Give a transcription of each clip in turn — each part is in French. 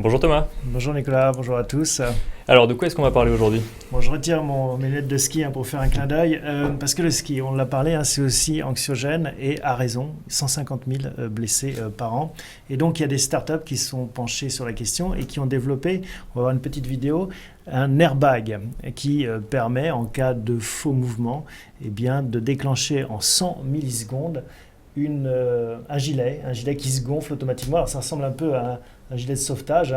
Bonjour Thomas. Bonjour Nicolas, bonjour à tous. Alors de quoi est-ce qu'on va parler aujourd'hui? Bon, je retire mes lunettes de ski pour faire un clin d'œil, parce que le ski, on l'a parlé, c'est aussi anxiogène et à raison, 150 000 blessés par an. Et donc il y a des startups qui sont penchées sur la question et qui ont développé, on va voir une petite vidéo, un airbag qui permet en cas de faux mouvement de déclencher en 100 millisecondes un gilet qui se gonfle automatiquement. Alors ça ressemble un peu à un gilet de sauvetage,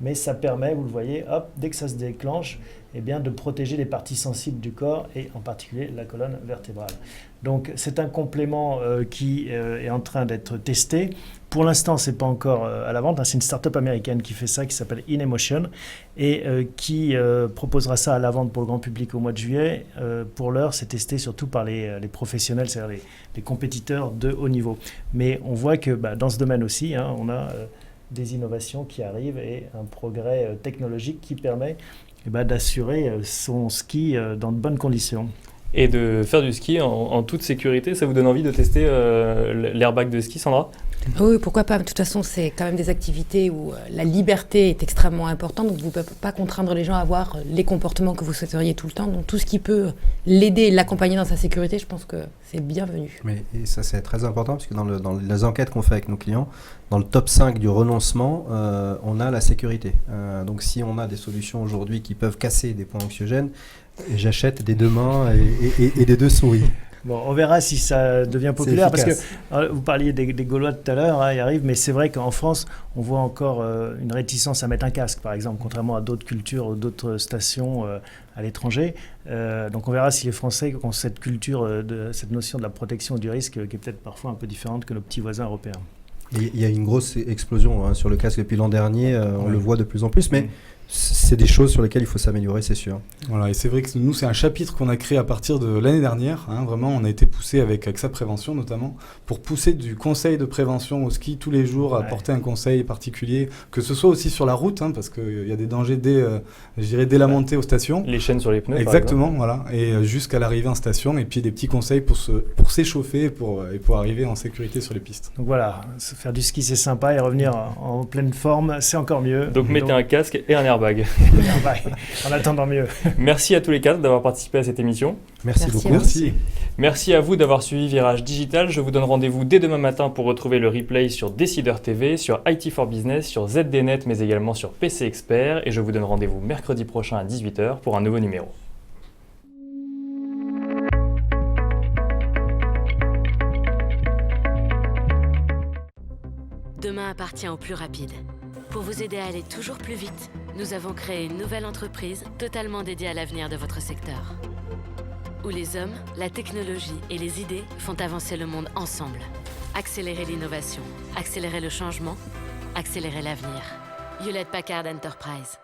mais ça permet, vous le voyez, hop, dès que ça se déclenche, de protéger les parties sensibles du corps et en particulier la colonne vertébrale. Donc c'est un complément qui est en train d'être testé. Pour l'instant, ce n'est pas encore à la vente. C'est une start-up américaine qui fait ça, qui s'appelle InEmotion et qui proposera ça à la vente pour le grand public au mois de juillet. Pour l'heure, c'est testé surtout par les professionnels, c'est-à-dire les compétiteurs de haut niveau. Mais on voit que dans ce domaine aussi, on a des innovations qui arrivent et un progrès technologique qui permet d'assurer son ski dans de bonnes conditions. Et de faire du ski en toute sécurité, ça vous donne envie de tester l'airbag de ski, Sandra? Oui, pourquoi pas. De toute façon, c'est quand même des activités où la liberté est extrêmement importante. Donc, vous ne pouvez pas contraindre les gens à avoir les comportements que vous souhaiteriez tout le temps. Donc, tout ce qui peut l'aider et l'accompagner dans sa sécurité, je pense que c'est bienvenu. Et ça, c'est très important parce que dans les enquêtes qu'on fait avec nos clients, dans le top 5 du renoncement, on a la sécurité. Donc, si on a des solutions aujourd'hui qui peuvent casser des points anxiogènes, j'achète des 2 mains et des 2 souris. Bon, on verra si ça devient populaire, parce que vous parliez des Gaulois tout à l'heure, ils arrivent, mais c'est vrai qu'en France, on voit encore une réticence à mettre un casque, par exemple, contrairement à d'autres cultures ou d'autres stations à l'étranger. Donc on verra si les Français ont cette culture, cette notion de la protection du risque, qui est peut-être parfois un peu différente que nos petits voisins européens. Il y a une grosse explosion sur le casque depuis l'an dernier, on le voit de plus en plus, mais c'est des choses sur lesquelles il faut s'améliorer, c'est sûr. Voilà, et c'est vrai que nous, c'est un chapitre qu'on a créé à partir de l'année dernière. Vraiment, on a été poussé avec AXA Prévention notamment, pour pousser du conseil de prévention au ski tous les jours, apporter un conseil particulier, que ce soit aussi sur la route, parce qu'il y a des dangers dès la montée aux stations. Les chaînes sur les pneus, exactement, voilà, et jusqu'à l'arrivée en station, et puis des petits conseils pour s'échauffer et pour arriver en sécurité sur les pistes. Donc voilà, faire du ski c'est sympa et revenir en pleine forme, c'est encore mieux. Donc mettez un casque et un airbag. En attendant mieux. Merci à tous les 4 d'avoir participé à cette émission. Merci beaucoup. Merci à vous d'avoir suivi Virage Digital. Je vous donne rendez-vous dès demain matin pour retrouver le replay sur Décideur TV, sur IT for Business, sur ZDNet, mais également sur PC Expert. Et je vous donne rendez-vous mercredi prochain à 18h pour un nouveau numéro. Demain appartient aux plus rapides. Pour vous aider à aller toujours plus vite, nous avons créé une nouvelle entreprise totalement dédiée à l'avenir de votre secteur. Où les hommes, la technologie et les idées font avancer le monde ensemble. Accélérer l'innovation, accélérer le changement, accélérer l'avenir. Hewlett Packard Enterprise.